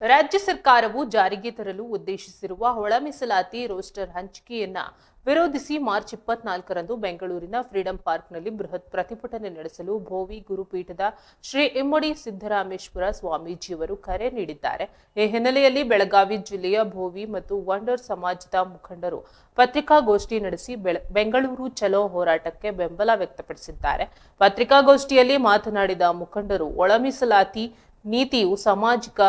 ರಾಜ್ಯ ಸರ್ಕಾರವು ಜಾರಿಗೆ ತರಲು ಉದ್ದೇಶಿಸಿರುವ ಒಳ ಮೀಸಲಾತಿ ರೋಸ್ಟರ್ ಹಂಚಿಕೆಯನ್ನ ವಿರೋಧಿಸಿ ಮಾರ್ಚ್ 24ರಂದು ಬೆಂಗಳೂರಿನ ಫ್ರೀಡಂ ಪಾರ್ಕ್ನಲ್ಲಿ ಬೃಹತ್ ಪ್ರತಿಭಟನೆ ನಡೆಸಲು ಭೋವಿ ಗುರುಪೀಠದ ಶ್ರೀ ಇಮ್ಮಡಿ ಸಿದ್ದರಾಮೇಶ್ವರ ಸ್ವಾಮೀಜಿಯವರು ಕರೆ ನೀಡಿದ್ದಾರೆ. ಈ ಹಿನ್ನೆಲೆಯಲ್ಲಿ ಬೆಳಗಾವಿ ಜಿಲ್ಲೆಯ ಭೋವಿ ಮತ್ತು ವಂಡರ್ ಸಮಾಜದ ಮುಖಂಡರು ಪತ್ರಿಕಾಗೋಷ್ಠಿ ನಡೆಸಿ ಬೆಂಗಳೂರು ಚಲೋ ಹೋರಾಟಕ್ಕೆ ಬೆಂಬಲ ವ್ಯಕ್ತಪಡಿಸಿದ್ದಾರೆ. ಪತ್ರಿಕಾಗೋಷ್ಠಿಯಲ್ಲಿ ಮಾತನಾಡಿದ ಮುಖಂಡರು ಒಳ ಮೀಸಲಾತಿ ನೀತಿಯು ಸಾಮಾಜಿಕ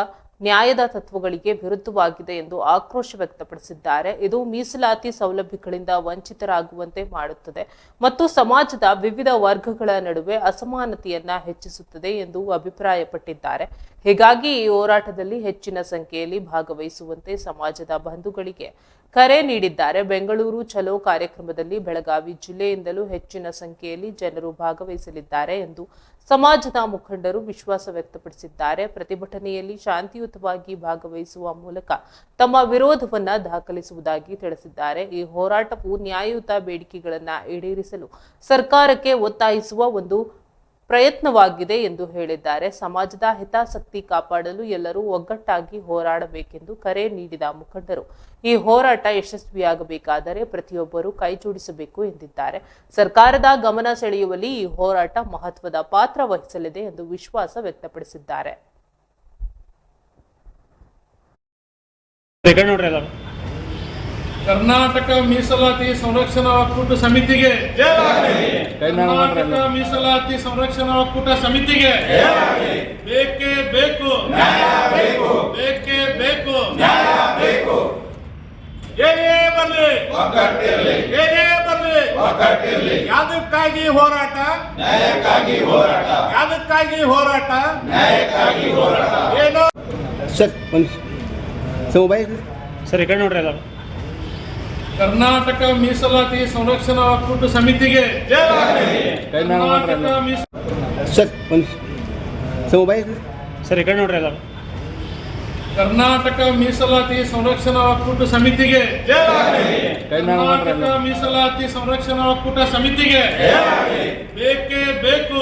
ನ್ಯಾಯದ ತತ್ವಗಳಿಗೆ ವಿರುದ್ಧವಾಗಿದೆ ಎಂದು ಆಕ್ರೋಶ ವ್ಯಕ್ತಪಡಿಸಿದ್ದಾರೆ. ಇದು ಮೀಸಲಾತಿ ಸೌಲಭ್ಯಗಳಿಂದ ವಂಚಿತರಾಗುವಂತೆ ಮಾಡುತ್ತದೆ ಮತ್ತು ಸಮಾಜದ ವಿವಿಧ ವರ್ಗಗಳ ನಡುವೆ ಅಸಮಾನತೆಯನ್ನ ಹೆಚ್ಚಿಸುತ್ತದೆ ಎಂದು ಅಭಿಪ್ರಾಯಪಟ್ಟಿದ್ದಾರೆ. ಹೀಗಾಗಿ ಈ ಹೋರಾಟದಲ್ಲಿ ಹೆಚ್ಚಿನ ಸಂಖ್ಯೆಯಲ್ಲಿ ಭಾಗವಹಿಸುವಂತೆ ಸಮಾಜದ ಬಂಧುಗಳಿಗೆ ಕರೆ ನೀಡಿದ್ದಾರೆ. ಬೆಂಗಳೂರು ಚಲೋ ಕಾರ್ಯಕ್ರಮದಲ್ಲಿ ಬೆಳಗಾವಿ ಜಿಲ್ಲೆಯಿಂದಲೂ ಹೆಚ್ಚಿನ ಸಂಖ್ಯೆಯಲ್ಲಿ ಜನರು ಭಾಗವಹಿಸಲಿದ್ದಾರೆ ಎಂದು ಸಮಾಜದ ಮುಖಂಡರು ವಿಶ್ವಾಸ ವ್ಯಕ್ತಪಡಿಸಿದ್ದಾರೆ. ಪ್ರತಿಭಟನೆಯಲ್ಲಿ ಶಾಂತಿಯುತವಾಗಿ ಭಾಗವಹಿಸುವ ಮೂಲಕ ತಮ್ಮ ವಿರೋಧವನ್ನ ದಾಖಲಿಸುವುದಾಗಿ ತಿಳಿಸಿದ್ದಾರೆ. ಈ ಹೋರಾಟವು ನ್ಯಾಯಯುತ ಬೇಡಿಕೆಗಳನ್ನು ಈಡೇರಿಸಲು ಸರ್ಕಾರಕ್ಕೆ ಒತ್ತಾಯಿಸುವ ಒಂದು ಪ್ರಯತ್ನವಾಗಿದೆ ಎಂದು ಹೇಳಿದ್ದಾರೆ. ಸಮಾಜದ ಹಿತಾಸಕ್ತಿ ಕಾಪಾಡಲು ಎಲ್ಲರೂ ಒಗ್ಗಟ್ಟಾಗಿ ಹೋರಾಡಬೇಕೆಂದು ಕರೆ ನೀಡಿದ ಮುಖಂಡರು ಈ ಹೋರಾಟ ಯಶಸ್ವಿಯಾಗಬೇಕಾದರೆ ಪ್ರತಿಯೊಬ್ಬರೂ ಕೈಜೋಡಿಸಬೇಕು ಎಂದಿದ್ದಾರೆ. ಸರ್ಕಾರದ ಗಮನ ಸೆಳೆಯುವಲ್ಲಿ ಈ ಹೋರಾಟ ಮಹತ್ವದ ಪಾತ್ರ ವಹಿಸಲಿದೆ ಎಂದು ವಿಶ್ವಾಸ ವ್ಯಕ್ತಪಡಿಸಿದ್ದಾರೆ. ಕರ್ನಾಟಕ ಮೀಸಲಾತಿ ಸಂರಕ್ಷಣಾ ಒಕ್ಕೂಟ ಸಮಿತಿಗೆ ಕರ್ನಾಟಕ ಮೀಸಲಾತಿ ಸಂರಕ್ಷಣಾ ಒಕ್ಕೂಟ ಸಮಿತಿಗೆ ಬೇಕೇ ಬೇಕು ಬೇಕೇ ಬೇಕು ಏನೇ ಬರಲಿ ಏನೇ ಬರಲಿ ಯಾದಕ್ಕಾಗಿ ಹೋರಾಟ ಯಾದಕ್ಕಾಗಿ ಹೋರಾಟ ಏನೋ ಸರ್ ಈ ಕಡೆ ನೋಡ್ರಿ ಎಲ್ಲ ಕರ್ನಾಟಕ ಮೀಸಲಾತಿ ಸಂರಕ್ಷಣಾ ಒಕ್ಕೂಟ ಸಮಿತಿಗೆ ಸರ್ ಈ ಕಡೆ ನೋಡ್ರಿ ಎಲ್ಲ ಕರ್ನಾಟಕ ಮೀಸಲಾತಿ ಸಂರಕ್ಷಣಾ ಒಕ್ಕೂಟ ಸಮಿತಿಗೆ ಕರ್ನಾಟಕ ಮೀಸಲಾತಿ ಸಂರಕ್ಷಣಾ ಒಕ್ಕೂಟ ಸಮಿತಿಗೆ ಬೇಕೇ ಬೇಕು